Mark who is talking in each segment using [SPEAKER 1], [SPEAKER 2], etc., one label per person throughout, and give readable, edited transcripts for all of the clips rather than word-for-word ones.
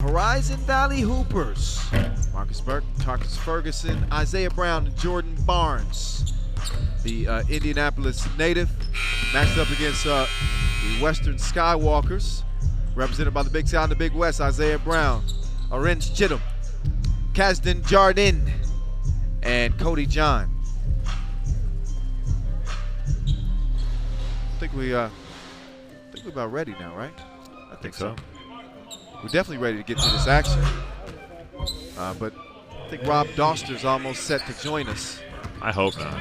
[SPEAKER 1] Horizon Valley Hoopers. Marcus Burke, Tarkus Ferguson, Isaiah Brown, and Jordan Barnes. The Indianapolis native matched up against the Western Skywalkers, represented by the Big South and the Big West, Isaiah Brown, Orange Chittum, Kasdan Jardin, and Cody John. I think we're about ready now, right?
[SPEAKER 2] I think so.
[SPEAKER 1] We're definitely ready to get to this action. But I think Rob Doster's almost set to join us.
[SPEAKER 2] I hope not.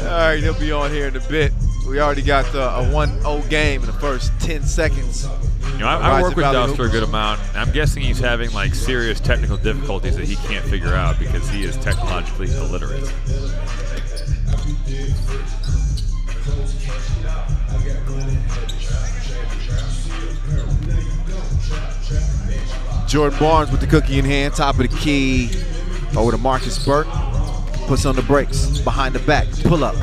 [SPEAKER 1] All right, he'll be on here in a bit. We already got a 1-0 game in the first 10 seconds.
[SPEAKER 2] You know, I work with Doster a good amount. I'm guessing he's having like serious technical difficulties that he can't figure out because he is technologically illiterate.
[SPEAKER 1] Jordan Barnes with the cookie in hand, top of the key, over to Marcus Burke. Puts on the brakes, behind the back, pull up.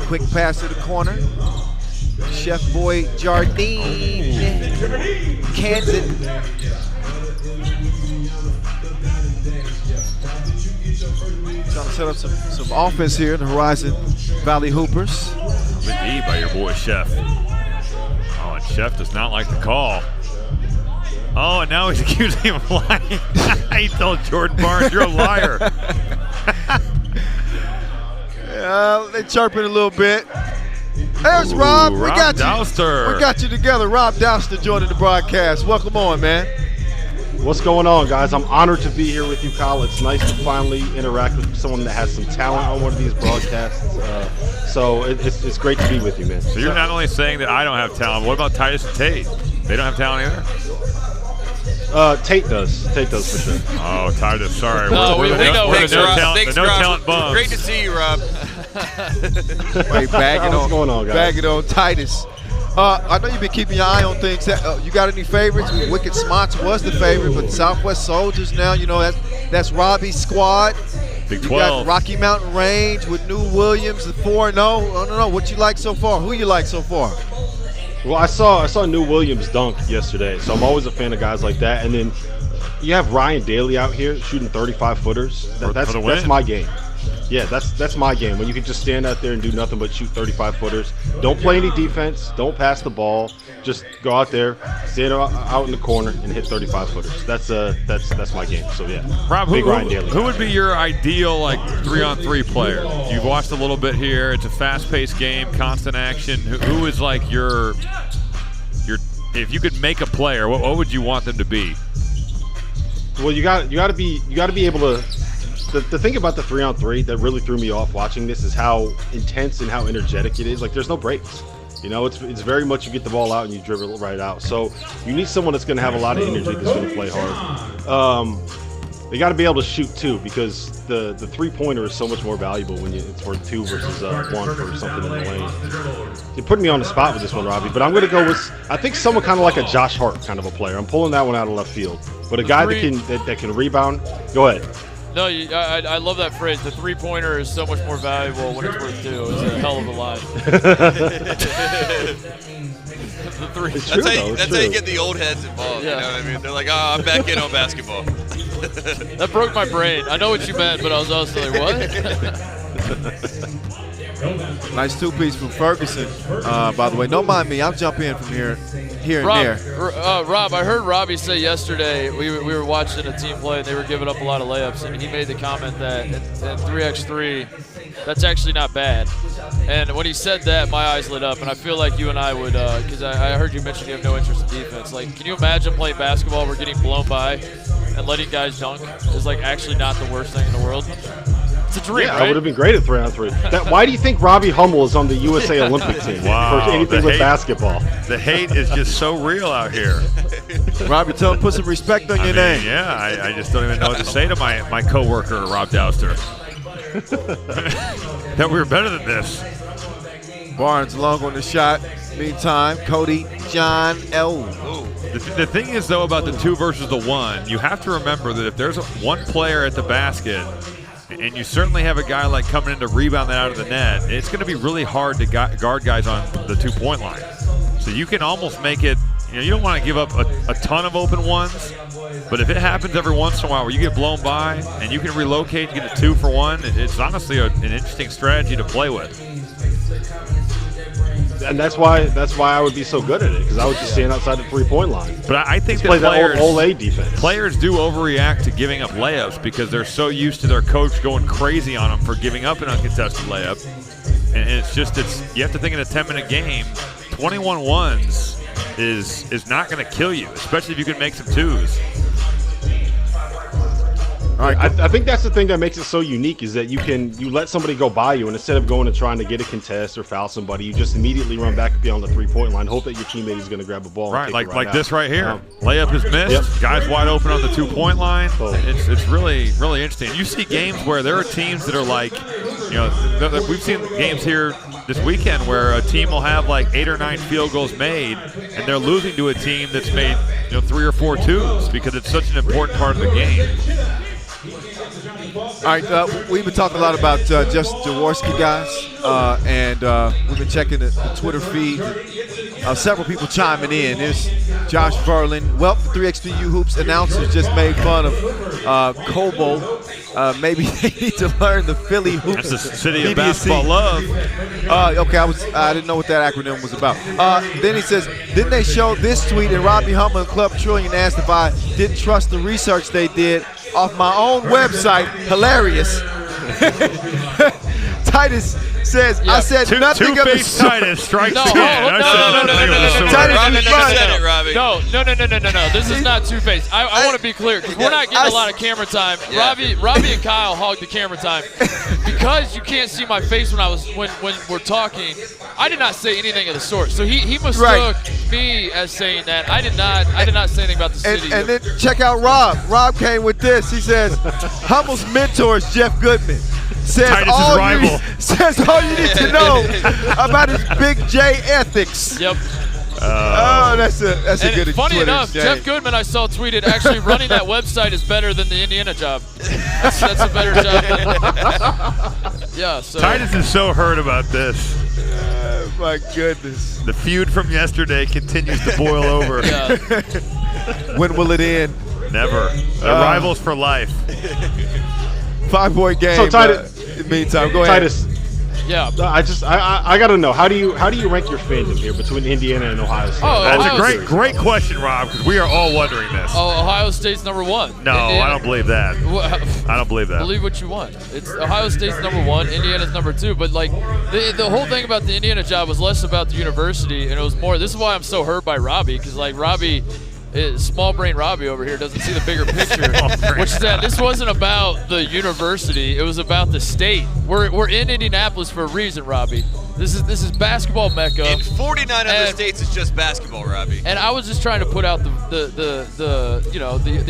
[SPEAKER 1] Quick pass to the corner. Chef Boy Jardine, Kansas. Trying to set up some offense here in the Horizon Valley Hoopers.
[SPEAKER 2] Good D by your boy Chef. Oh, and Chef does not like the call. Oh, and now he's accusing him of lying. He told Jordan Barnes, you're a liar.
[SPEAKER 1] They chirping a little bit. There's Rob. We got
[SPEAKER 2] Douster.
[SPEAKER 1] We got you together. Rob Douster joining the broadcast. Welcome on, man.
[SPEAKER 3] What's going on, guys? I'm honored to be here with you, Kyle. It's nice to finally interact with someone that has some talent on one of these broadcasts. So it's great to be with you, man.
[SPEAKER 2] So you're not only saying that I don't have talent, what about Titus and Tate? They don't have talent either?
[SPEAKER 3] Tate does. Tate does for sure.
[SPEAKER 2] Oh, Titus, sorry.
[SPEAKER 4] No, we know.
[SPEAKER 2] We're
[SPEAKER 4] Thanks,
[SPEAKER 2] the
[SPEAKER 4] Rob.
[SPEAKER 2] no talent bums.
[SPEAKER 4] Great to see you, Rob.
[SPEAKER 1] Wait,
[SPEAKER 3] What's going on, guys?
[SPEAKER 1] Bag it on Titus. I know you've been keeping your eye on things. You got any favorites? Wicked Smots was the favorite, but Southwest Soldiers now, you know, that's Robbie's squad.
[SPEAKER 2] Big 12.
[SPEAKER 1] You got Rocky Mountain Range with New Williams, the 4-0. I don't know what you like so far. Who you like so far?
[SPEAKER 3] Well, I saw New Williams dunk yesterday, so I'm always a fan of guys like that. And then you have Ryan Daly out here shooting 35-footers. That's my game. Yeah, that's my game. When you can just stand out there and do nothing but shoot 35-footers. Don't play any defense. Don't pass the ball. Just go out there, stand out in the corner, and hit 35-footers. That's my game. So yeah,
[SPEAKER 2] Rob,
[SPEAKER 3] Ryan Daly.
[SPEAKER 2] Who would be your ideal like 3-on-3 player? You've watched a little bit here. It's a fast-paced game, constant action. Who is like your? If you could make a player, what would you want them to be?
[SPEAKER 3] Well, you got to be able to. The thing about the 3-on-3 that really threw me off watching this is how intense and how energetic it is. Like, there's no breaks. You know, it's very much you get the ball out and you dribble it right out. So you need someone that's going to have a lot of energy, that's going to play hard. They got to be able to shoot too, because the three-pointer is so much more valuable when it's for 2 versus 1 for something in the lane. You're putting me on the spot with this one, Robbie, but I'm going to go with, I think, someone kind of like a Josh Hart kind of a player. I'm pulling that one out of left field, but a guy that can rebound. Go ahead.
[SPEAKER 4] No, I love that phrase. The three-pointer is so much more valuable when it's worth 2. It's a hell of a line.
[SPEAKER 3] It's true,
[SPEAKER 5] That's how you get the old heads involved.
[SPEAKER 4] Yeah.
[SPEAKER 5] You know what I mean? They're like, I'm back in on basketball.
[SPEAKER 4] That broke my brain. I know what you meant, but I was also like, what?
[SPEAKER 1] Nice two-piece from Ferguson, by the way. Don't mind me. I'll jump in from here and there.
[SPEAKER 4] Rob, I heard Robbie say yesterday, we were watching a team play, and they were giving up a lot of layups, and he made the comment that in 3x3, that's actually not bad. And when he said that, my eyes lit up, and I feel like you and I would, because I heard you mention you have no interest in defense. Like, can you imagine playing basketball where getting blown by and letting guys dunk is, like, actually not the worst thing in the world? It's a dream, right?
[SPEAKER 3] I would have been great at 3-on-3. Why do you think Robbie Hummel is on the USA Olympic team
[SPEAKER 2] Wow,
[SPEAKER 3] for anything with basketball?
[SPEAKER 2] The hate is just so real out here.
[SPEAKER 1] Robbie, tell him put some respect on your name.
[SPEAKER 2] Yeah, I just don't even know what to say to my coworker, Rob Douster. That we were better than this.
[SPEAKER 1] Barnes long on the shot. Meantime, Cody John L.
[SPEAKER 2] The thing is, though, about the 2 versus the 1, you have to remember that if there's one player at the basket and you certainly have a guy like coming in to rebound that out of the net, it's going to be really hard to guard guys on the 2-point line. So you can almost make it, you don't want to give up a ton of open ones, but if it happens every once in a while where you get blown by and you can relocate and get a 2 for 1, it's honestly an interesting strategy to play with.
[SPEAKER 3] And that's why I would be so good at it, because I would just stand outside the 3-point line.
[SPEAKER 2] But I think that
[SPEAKER 3] play that old A defense.
[SPEAKER 2] Players do overreact to giving up layups because they're so used to their coach going crazy on them for giving up an uncontested layup. And it's you have to think in a 10-minute game, 21 ones is not going to kill you, especially if you can make some 2s.
[SPEAKER 3] All right, I think that's the thing that makes it so unique, is that you let somebody go by you, and instead of going and trying to get a contest or foul somebody, you just immediately run back beyond the 3-point line, hope that your teammate is going to grab a ball.
[SPEAKER 2] Right,
[SPEAKER 3] and
[SPEAKER 2] like
[SPEAKER 3] take it right
[SPEAKER 2] this right here.
[SPEAKER 3] out.
[SPEAKER 2] Layup is missed.
[SPEAKER 3] Yep.
[SPEAKER 2] Guys wide open on the 2-point line.
[SPEAKER 3] Oh.
[SPEAKER 2] It's really, really interesting. You see games where there are teams that are like, we've seen games here this weekend where a team will have like 8 or 9 field goals made, and they're losing to a team that's made 3 or 4 2s because it's such an important part of the game.
[SPEAKER 1] All right, we've been talking a lot about Justin Jaworski, guys, and we've been checking the Twitter feed. Several people chiming in. There's Josh Verlin. Well, the 3x3U Hoops announcers just made fun of Kobo. Maybe they need to learn the Philly Hoops.
[SPEAKER 2] That's the city of basketball love.
[SPEAKER 1] Okay, I didn't know what that acronym was about. Then he says, didn't they show this tweet? And Robbie Hummel and Club Trillion asked if I didn't trust the research they did off my own website. Hilarious. Titus says, I said nothing of the sort.
[SPEAKER 2] Titus strikes
[SPEAKER 4] No,
[SPEAKER 2] again.
[SPEAKER 4] no.
[SPEAKER 1] Titus is fun.
[SPEAKER 5] Said it, Robbie.
[SPEAKER 4] No. This is not two-faced. I want to be clear, because we're not getting a lot of camera time.
[SPEAKER 5] Yeah.
[SPEAKER 4] Robbie and Kyle hogged the camera time. Because you can't see my face when we're talking, I did not say anything of the sort. So he mistook me as saying that. I did not say anything about the city.
[SPEAKER 1] And then check out Rob. Rob came with this. He says, Hummel's mentor is Jeff Goodman. Says all you need to know about his Big J ethics.
[SPEAKER 4] Yep.
[SPEAKER 1] That's a good
[SPEAKER 4] Funny
[SPEAKER 1] Twitter
[SPEAKER 4] enough,
[SPEAKER 1] exchange.
[SPEAKER 4] Jeff Goodman, I saw tweeted, actually running that website is better than the Indiana job. That's a better job than yeah. So
[SPEAKER 2] Titus is so hurt about this.
[SPEAKER 1] My goodness.
[SPEAKER 2] The feud from yesterday continues to boil over.
[SPEAKER 4] Yeah.
[SPEAKER 1] When will it end?
[SPEAKER 2] Never. Rivals for life.
[SPEAKER 1] 5-point game.
[SPEAKER 3] So Titus,
[SPEAKER 1] in the meantime, go ahead.
[SPEAKER 3] Titus,
[SPEAKER 4] Yeah.
[SPEAKER 3] I got to know, how do you rank your fandom here between Indiana and Ohio State?
[SPEAKER 4] Oh,
[SPEAKER 2] That's
[SPEAKER 4] Ohio
[SPEAKER 2] a great question, Rob, because we are all wondering this.
[SPEAKER 4] Oh, Ohio State's number 1.
[SPEAKER 2] No, I don't believe that.
[SPEAKER 4] Well,
[SPEAKER 2] I don't believe that.
[SPEAKER 4] believe what you want. It's Ohio State's number 1, Indiana's number 2. But like the whole thing about the Indiana job was less about the university, and it was more. This is why I'm so hurt by Robbie, because like Robbie. Small brain Robbie over here doesn't see the bigger picture, which is that this wasn't about the university, it was about the state. We're in Indianapolis for a reason, Robbie. This is basketball mecca.
[SPEAKER 5] In 49 other states, it's just basketball, Robbie.
[SPEAKER 4] And I was just trying to put out the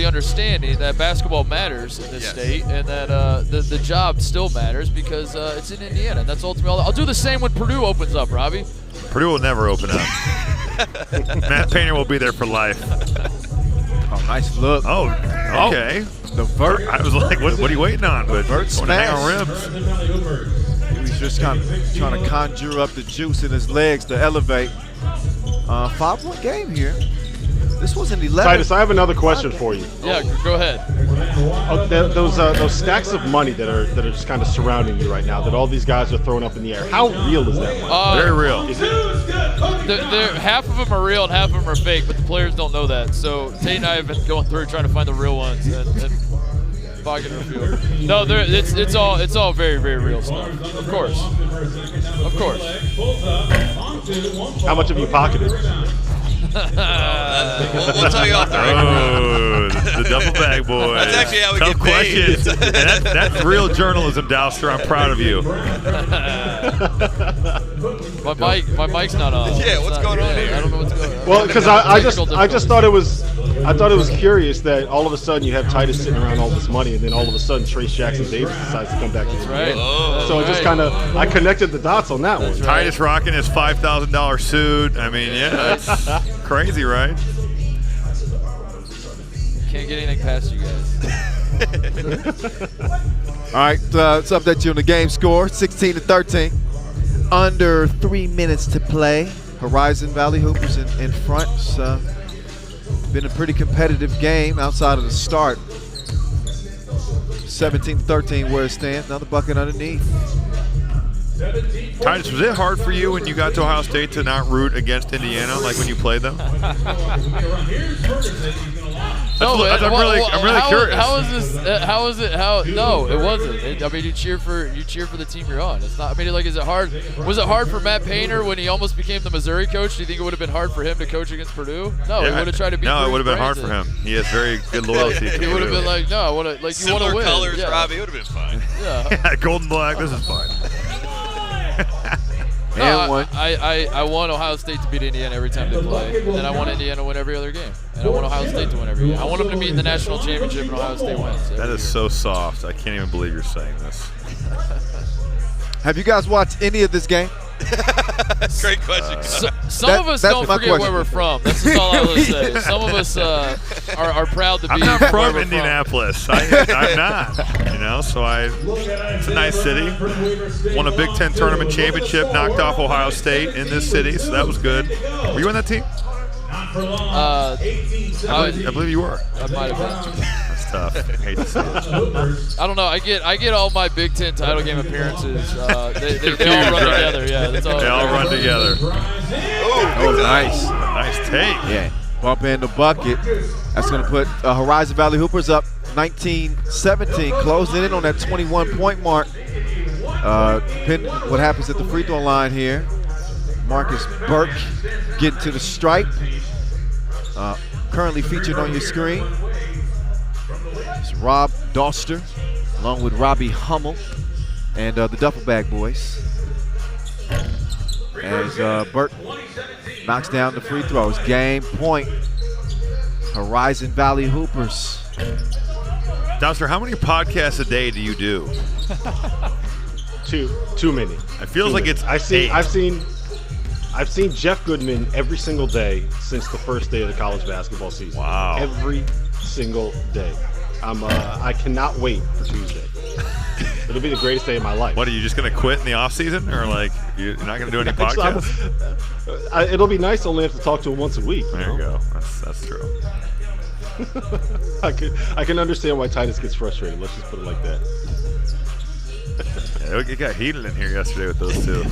[SPEAKER 4] understanding that basketball matters in this state, and that the job still matters because it's in Indiana. And that's ultimately. I'll do the same when Purdue opens up, Robbie.
[SPEAKER 2] Purdue will never open up. Matt Painter will be there for life.
[SPEAKER 1] Oh, nice look.
[SPEAKER 2] Oh, okay.
[SPEAKER 1] The vert.
[SPEAKER 2] I was like, what are you waiting on? But
[SPEAKER 1] Vert
[SPEAKER 2] want to hang on
[SPEAKER 1] smash.
[SPEAKER 2] rims.
[SPEAKER 1] He was just kind of trying to conjure up the juice in his legs to elevate. 5-point game here. This wasn't 11.
[SPEAKER 3] Titus, I have another question for you.
[SPEAKER 4] Yeah, go ahead.
[SPEAKER 3] Those stacks of money that are just kind of surrounding you right now, that all these guys are throwing up in the air. How real is that money?
[SPEAKER 2] Very real.
[SPEAKER 3] Is it?
[SPEAKER 4] Half of them are real and half of them are fake, but the players don't know that. So Tate and I have been going through trying to find the real ones and pocketing a few. No, it's all very, very real stuff. Of course.
[SPEAKER 3] How much have you pocketed?
[SPEAKER 5] We'll tell you off the record.
[SPEAKER 2] Oh, the duffel bag boy.
[SPEAKER 5] That's actually how we
[SPEAKER 2] Tough
[SPEAKER 5] get paid.
[SPEAKER 2] questions. And that's real journalism, Dowster. I'm proud of you.
[SPEAKER 4] My mic's not on.
[SPEAKER 5] Yeah, what's going on here?
[SPEAKER 4] I don't know what's going on.
[SPEAKER 3] Well, because I just thought it was curious that all of a sudden you have Titus sitting around all this money, and then all of a sudden Trace Jackson Davis decides to come back to the
[SPEAKER 4] right.
[SPEAKER 3] game.
[SPEAKER 5] Oh.
[SPEAKER 3] So it just kind of I connected the dots on that one.
[SPEAKER 4] Right.
[SPEAKER 2] Titus rocking his $5,000 suit. I mean, yeah, it's crazy, right?
[SPEAKER 4] Can't get anything past you guys.
[SPEAKER 1] All right, let's update you on the game score, 16-13. Under 3 minutes to play. Horizon Valley Hoopers in front. It's been a pretty competitive game outside of the start. 17-13 where it stands. Another bucket underneath.
[SPEAKER 2] Titus, was it hard for you when you got to Ohio State to not root against Indiana, like when you played them?
[SPEAKER 4] No,
[SPEAKER 2] I'm really curious.
[SPEAKER 4] How is this? How is it? No, it wasn't. I mean, you cheer for the team you're on. It's not. I mean, like, is it hard? Was it hard for Matt Painter when he almost became the Missouri coach? Do you think it would have been hard for him to coach against Purdue? No, he would have tried to beat.
[SPEAKER 2] No, it would have been hard for him. He has very good loyalty.
[SPEAKER 4] He would have been like, no, I want to. Like, you want to win.
[SPEAKER 5] Similar colors,
[SPEAKER 4] Yeah.
[SPEAKER 5] Robbie. It would have been fine.
[SPEAKER 4] Yeah.
[SPEAKER 2] Golden black. This is fine.
[SPEAKER 4] No, I want Ohio State to beat Indiana every time they play, and I want Indiana to win every other game, and I want Ohio State to win every game. I want them to meet in the national championship, and Ohio State wins.
[SPEAKER 2] That is so soft. I can't even believe you're saying this.
[SPEAKER 1] Have you guys watched any of this game?
[SPEAKER 5] Great question.
[SPEAKER 4] Some of us don't forget
[SPEAKER 1] question.
[SPEAKER 4] where we're from. That's just all I will say. Some of us are proud to be
[SPEAKER 2] I'm not
[SPEAKER 4] where
[SPEAKER 2] from
[SPEAKER 4] we're
[SPEAKER 2] Indianapolis. I'm not. You know, so it's a nice city. Won a Big Ten tournament championship, knocked off Ohio State in this city, so that was good. Were you on that team?
[SPEAKER 4] I
[SPEAKER 2] believe you were.
[SPEAKER 4] might have been.
[SPEAKER 2] That's tough. I hate to say it.
[SPEAKER 4] I don't know. I get all my Big Ten title game appearances. They all run together. Yeah, that's all.
[SPEAKER 2] They all run together.
[SPEAKER 1] Oh, nice.
[SPEAKER 2] Nice take.
[SPEAKER 1] Yeah, bump in the bucket. That's going to put Horizon Valley Hoopers up 19-17, closing in on that 21-point mark. Depending on what happens at the free throw line here. Marcus Burke getting to the stripe. Currently featured on your screen. It's Rob Doster, along with Robbie Hummel and the Duffel Bag Boys. As Burke knocks down the free throws. Game point. Horizon Valley Hoopers.
[SPEAKER 2] Doster, how many podcasts a day do you do?
[SPEAKER 3] Too many.
[SPEAKER 2] It feels like it's
[SPEAKER 3] I've seen Jeff Goodman every single day since the first day of the college basketball season.
[SPEAKER 2] Wow.
[SPEAKER 3] Every single day. I cannot wait for Tuesday. It'll be the greatest day of my life.
[SPEAKER 2] What, are you just going to quit in the off season, or like you're not going to do any podcasts?
[SPEAKER 3] It'll be nice to only have to talk to him once a week.
[SPEAKER 2] There you go. That's true.
[SPEAKER 3] I can understand why Titus gets frustrated. Let's just put it like that.
[SPEAKER 2] Yeah, it got heated in here yesterday with those two.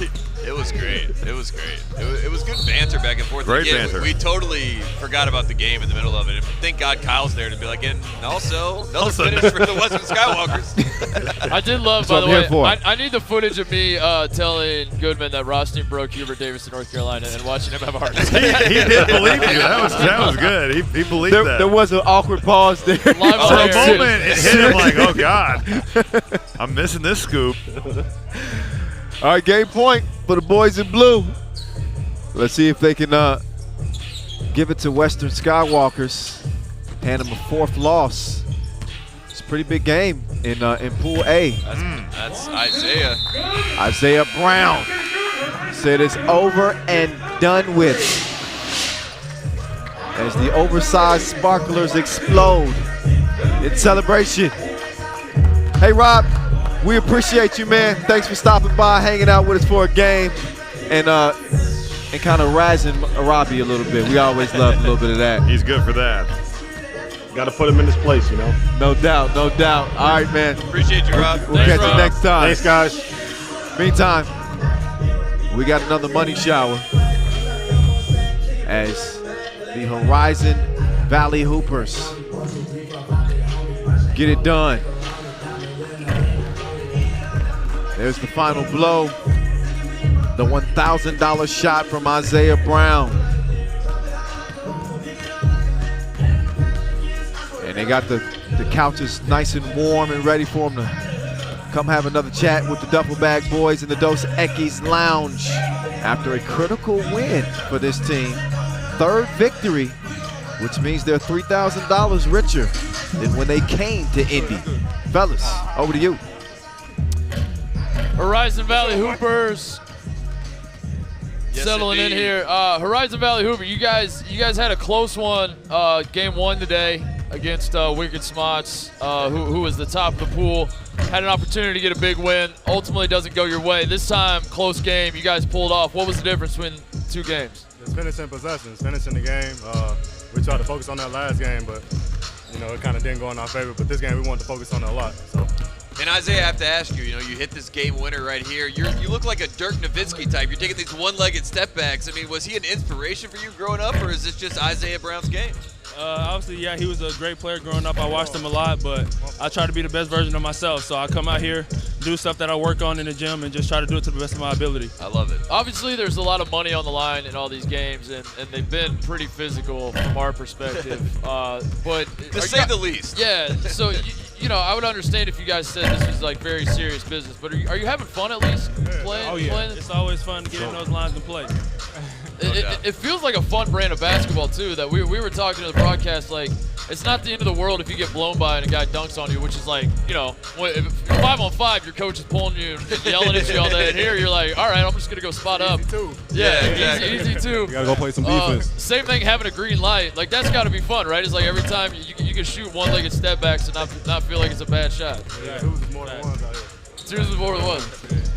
[SPEAKER 5] It was great. It was great. It was good banter back and forth.
[SPEAKER 2] Great
[SPEAKER 5] Again,
[SPEAKER 2] banter.
[SPEAKER 5] We totally forgot about the game in the middle of it. And thank God Kyle's there to be like, and also another finish for the Western Skywalkers.
[SPEAKER 4] I did love,
[SPEAKER 1] That's
[SPEAKER 4] by the
[SPEAKER 1] what I'm
[SPEAKER 4] way,
[SPEAKER 1] here for.
[SPEAKER 4] I need the footage of me telling Goodman that Rothstein broke Hubert Davis in North Carolina and watching him have a heart attack.
[SPEAKER 2] he did believe you. That was good. He believed that.
[SPEAKER 1] There was an awkward pause there.
[SPEAKER 4] Live
[SPEAKER 2] For a
[SPEAKER 4] player.
[SPEAKER 2] moment, it hit him like, oh, God. I'm missing this scoop.
[SPEAKER 1] All right, game point for the boys in blue. Let's see if they can give it to Western Skywalkers. Hand them a fourth loss. It's a pretty big game in Pool A.
[SPEAKER 5] That's Isaiah.
[SPEAKER 1] Isaiah Brown said it's over and done with as the oversized sparklers explode in celebration. Hey, Rob, we appreciate you, man. Thanks for stopping by, hanging out with us for a game, and kind of razzing Robbie a little bit. We always love a little bit of that.
[SPEAKER 2] He's good for that.
[SPEAKER 3] Got to put him in his place, you know.
[SPEAKER 1] No doubt, no doubt. All right, man.
[SPEAKER 5] Appreciate you, Rob.
[SPEAKER 1] We'll catch you next time.
[SPEAKER 3] Thanks, guys.
[SPEAKER 1] Meantime, we got another money shower as the Horizon Valley Hoopers get it done. There's the final blow. The $1,000 shot from Isaiah Brown. And they got the couches nice and warm and ready for them to come have another chat with the Duffel Bag Boys in the Dos Equis Lounge after a critical win for this team. Third victory, which means they're $3,000 richer than when they came to Indy. Fellas, over to you.
[SPEAKER 4] Horizon Valley Hoopers
[SPEAKER 5] Yes,
[SPEAKER 4] settling in
[SPEAKER 5] indeed.
[SPEAKER 4] here. Horizon Valley Hooper, you guys had a close one, game one today against Wicked Smots, who was the top of the pool. Had an opportunity to get a big win. Ultimately doesn't go your way. This time, close game. You guys pulled off. What was the difference between 2 games?
[SPEAKER 6] Just finishing possessions, finishing the game. We tried to focus on that last game, but it kind of didn't go in our favor. But this game, we wanted to focus on it a lot. So.
[SPEAKER 5] And Isaiah, I have to ask you, you hit this game winner right here. You look like a Dirk Nowitzki type. You're taking these one-legged step backs. I mean, was he an inspiration for you growing up, or is this just Isaiah Brown's game?
[SPEAKER 7] Obviously, yeah, he was a great player growing up. I watched him a lot, but I try to be the best version of myself. So I come out here, do stuff that I work on in the gym, and just try to do it to the best of my ability.
[SPEAKER 5] I love it.
[SPEAKER 4] Obviously, there's a lot of money on the line in all these games, and they've been pretty physical from our perspective. But
[SPEAKER 5] to say the least.
[SPEAKER 4] Yeah. So I would understand if you guys said this was like very serious business. But are you having fun at least playing?
[SPEAKER 7] Oh yeah,
[SPEAKER 4] playing?
[SPEAKER 7] It's always fun to get in those lines and play.
[SPEAKER 4] It feels like a fun brand of basketball too. That we were talking to the broadcast, like it's not the end of the world if you get blown by and a guy dunks on you, which is like if you're 5-on-5, your coach is pulling you and yelling at you all day. And here you're like, all right, I'm just gonna go spot up.
[SPEAKER 6] Easy too.
[SPEAKER 4] Yeah,
[SPEAKER 5] exactly.
[SPEAKER 4] easy too.
[SPEAKER 6] You gotta go play some defense.
[SPEAKER 4] Same thing, having a green light, like that's got to be fun, right? It's like every time you can shoot one-legged step backs and not feel like it's a bad shot.
[SPEAKER 6] Yeah, twos is more than ones out here.
[SPEAKER 4] Twos is more than one.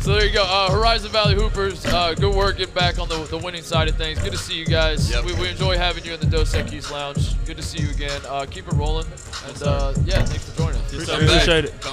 [SPEAKER 4] So there you go. Horizon Valley Hoopers, good work getting back on the winning side of things. Good to see you guys.
[SPEAKER 5] Yep.
[SPEAKER 4] We enjoy having you in the Dos Equis Lounge. Good to see you again. Keep it rolling. And yeah, thanks for joining us.
[SPEAKER 7] Appreciate it.